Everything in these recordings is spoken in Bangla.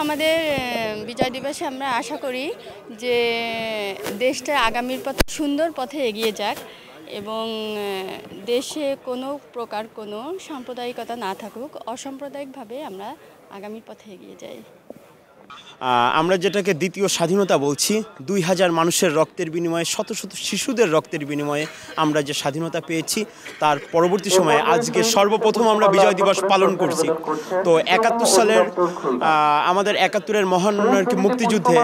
আমাদের বিজয় দিবসে আমরা আশা করি যে দেশটা আগামীর পথে সুন্দর পথে এগিয়ে যাক এবং দেশে কোনো প্রকার কোনো সাম্প্রদায়িকতা না থাকুক, অসাম্প্রদায়িকভাবে আমরা আগামীর পথে এগিয়ে যাই। আমরা যেটাকে দ্বিতীয় স্বাধীনতা বলছি, 2000 মানুষের রক্তের বিনিময়ে, শত শত শিশুদের রক্তের বিনিময়ে আমরা যে স্বাধীনতা পেয়েছি, তার পরবর্তী সময়ে আজকে সর্বপ্রথম আমরা বিজয় দিবস পালন করছি। তো 71 সালের আমাদের 71-এর মহান মুক্তিযুদ্ধে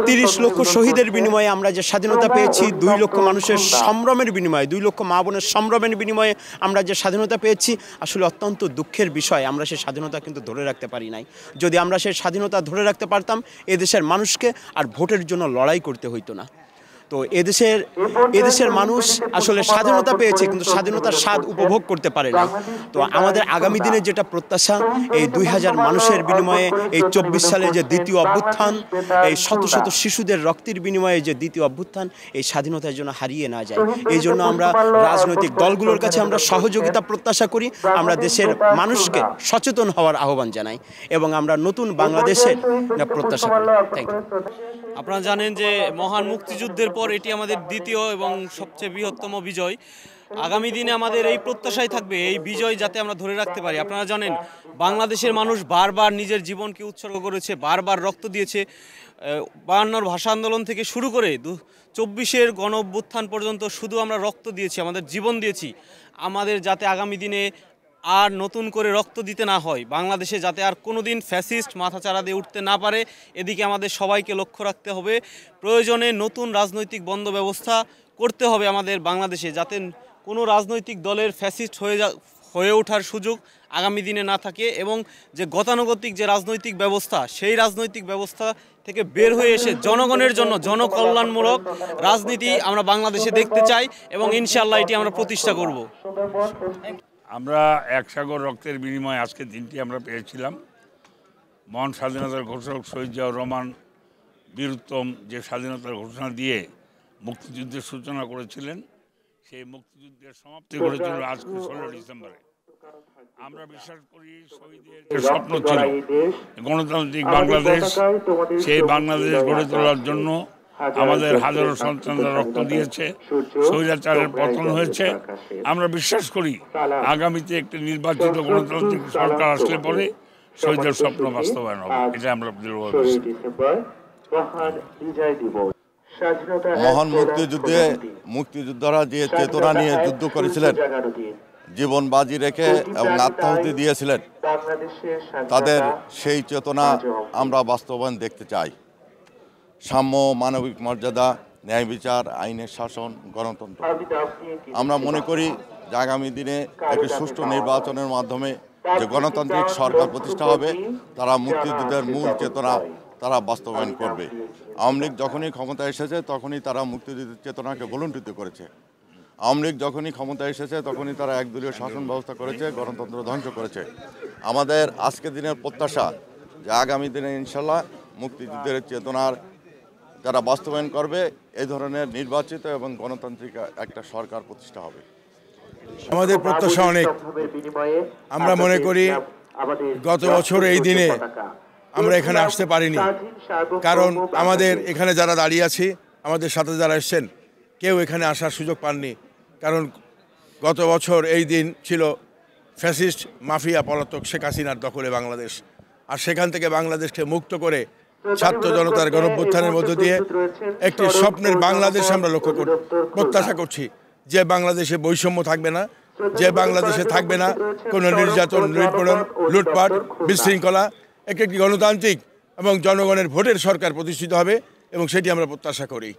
30 লক্ষ শহীদের বিনিময়ে আমরা যে স্বাধীনতা পেয়েছি, 2 লক্ষ মানুষের সম্ভ্রমের বিনিময়ে, 2 লক্ষ মা বোনের সম্ভ্রমের বিনিময়ে আমরা যে স্বাধীনতা পেয়েছি, আসলে অত্যন্ত দুঃখের বিষয় আমরা সেই স্বাধীনতা কিন্তু ধরে রাখতে পারি নাই। যদি আমরা সেই স্বাধীনতা ধরে রাখতে পারতাম, এদেশের মানুষকে আর ভোটের জন্য লড়াই করতে হইতো না। তো এদেশের মানুষ আসলে স্বাধীনতা পেয়েছে, কিন্তু স্বাধীনতার স্বাদ উপভোগ করতে পারে না। তো আমাদের আগামী দিনে যেটা প্রত্যাশা, এই 2000 মানুষের বিনিময়ে এই 24 সালে যে দ্বিতীয় অভ্যুত্থান, এই শত শত শিশুদের রক্তের বিনিময়ে যে দ্বিতীয় অভ্যুত্থান, এই স্বাধীনতার জন্য হারিয়ে না যায়। এই জন্য আমরা রাজনৈতিক দলগুলোর কাছে আমরা সহযোগিতা প্রত্যাশা করি, আমরা দেশের মানুষকে সচেতন হওয়ার আহ্বান জানাই এবং আমরা নতুন বাংলাদেশের প্রত্যাশা করি। Thank you. আপনারা জানেন যে মহান মুক্তিযুদ্ধের পর এটি আমাদের দ্বিতীয় এবং সবচেয়ে বৃহত্তম বিজয়। আগামী দিনে আমাদের এই প্রত্যাশাই থাকবে এই বিজয় যাতে আমরা ধরে রাখতে পারি। আপনারা জানেন বাংলাদেশের মানুষ বারবার নিজের জীবনকে উৎসর্গ করেছে, বারবার রক্ত দিয়েছে। 52-র ভাষা আন্দোলন থেকে শুরু করে 24-এর গণ অভ্যুত্থান পর্যন্ত শুধু আমরা রক্ত দিয়েছি, আমাদের জীবন দিয়েছি। আমাদের যাতে আগামী দিনে আর নতুন করে রক্ত দিতে না হয়, বাংলাদেশে যাতে আর কোনো দিন ফ্যাসিস্ট মাথাচাড়া দিয়ে উঠতে না পারে, এদিকে আমাদের সবাইকে লক্ষ্য রাখতে হবে। প্রয়োজনে নতুন রাজনৈতিক বন্ধ ব্যবস্থা করতে হবে আমাদের বাংলাদেশে, যাতে কোনো রাজনৈতিক দলের ফ্যাসিস্ট হয়ে ওঠার সুযোগ আগামী দিনে না থাকে এবং যে গতানুগতিক যে রাজনৈতিক ব্যবস্থা, সেই রাজনৈতিক ব্যবস্থা থেকে বের হয়ে এসে জনগণের জন্য জনকল্যাণমূলক রাজনীতি আমরা বাংলাদেশে দেখতে চাই এবং ইনশাআল্লাহ এটি আমরা প্রতিষ্ঠা করব। আমরা এক সাগর রক্তের বিনিময়ে আজকে দিনটি আমরা পেয়েছিলাম। মহান স্বাধীনতার ঘোষক শহীদ জিয়াউর রহমান বীরুত্তম যে স্বাধীনতার ঘোষণা দিয়ে মুক্তিযুদ্ধের সূচনা করেছিলেন, সেই মুক্তিযুদ্ধের সমাপ্তি ঘটেছিল আজকে 16 ডিসেম্বরে। আমরা বিশ্বাস করি শহীদের যে স্বপ্ন ছিল গণতান্ত্রিক বাংলাদেশ, সেই বাংলাদেশ গড়ে তোলার জন্য আমাদের হাজারো সন্তানরা রক্ত দিয়েছে, স্বৈরাচারের পতন হয়েছে। আমরা বিশ্বাস করি আগামীতে একটি নির্বাচিত গণতান্ত্রিক সরকার আসলে পরে শহীদের স্বপ্ন বাস্তবায়ন হবে, এটা আমরা দৃঢ়ভাবে বিশ্বাস করি। মহান মুক্তিযুদ্ধে মুক্তিযোদ্ধারা যে চেতনা নিয়ে যুদ্ধ করেছিলেন, জীবন বাজি রেখে এবং আত্মাহুতি দিয়েছিলেন, তাদের সেই চেতনা আমরা বাস্তবায়ন দেখতে চাই। সাম্য, মানবিক মর্যাদা, ন্যায় বিচার, আইনের শাসন, গণতন্ত্র। আমরা মনে করি যে আগামী দিনে একটি সুষ্ঠু নির্বাচনের মাধ্যমে যে গণতান্ত্রিক সরকার প্রতিষ্ঠা হবে, তারা মুক্তিযুদ্ধের মূল চেতনা তারা বাস্তবায়ন করবে। আওয়ামী লীগ যখনই ক্ষমতায় এসেছে তখনই তারা মুক্তিযুদ্ধের চেতনাকে ভুলুণ্ঠিত করেছে। আওয়ামী লীগ যখনই ক্ষমতায় এসেছে তখনই তারা একদলীয় শাসন ব্যবস্থা করেছে, গণতন্ত্র ধ্বংস করেছে। আমাদের আজকের দিনের প্রত্যাশা যে আগামী দিনে ইনশাল্লাহ মুক্তিযুদ্ধের চেতনার যারা বাস্তবায়ন করবে, এই ধরনের নির্বাচিত এবং গণতান্ত্রিক একটা সরকার প্রতিষ্ঠা হবে। আমাদের প্রত্যাশা অনেক। আমরা মনে করি গত বছর এই দিনে আমরা এখানে আসতে পারিনি, কারণ আমাদের এখানে যারা দাঁড়িয়ে আছি, আমাদের সাথে যারা এসছেন, কেউ এখানে আসার সুযোগ পাননি। কারণ গত বছর এই দিন ছিল ফ্যাসিস্ট মাফিয়া পলাতক শেখ হাসিনার দখলে বাংলাদেশ। আর সেখান থেকে বাংলাদেশকে মুক্ত করে ছাত্র জনতার গণঅভ্যুত্থানের মধ্য দিয়ে একটি স্বপ্নের বাংলাদেশ আমরা প্রত্যাশা করছি, যে বাংলাদেশে বৈষম্য থাকবে না, যে বাংলাদেশে থাকবে না কোনো নির্যাতন, নিপীড়ন, লুটপাট, বিশৃঙ্খলা। একটি গণতান্ত্রিক এবং জনগণের ভোটের সরকার প্রতিষ্ঠিত হবে এবং সেটি আমরা প্রত্যাশা করি।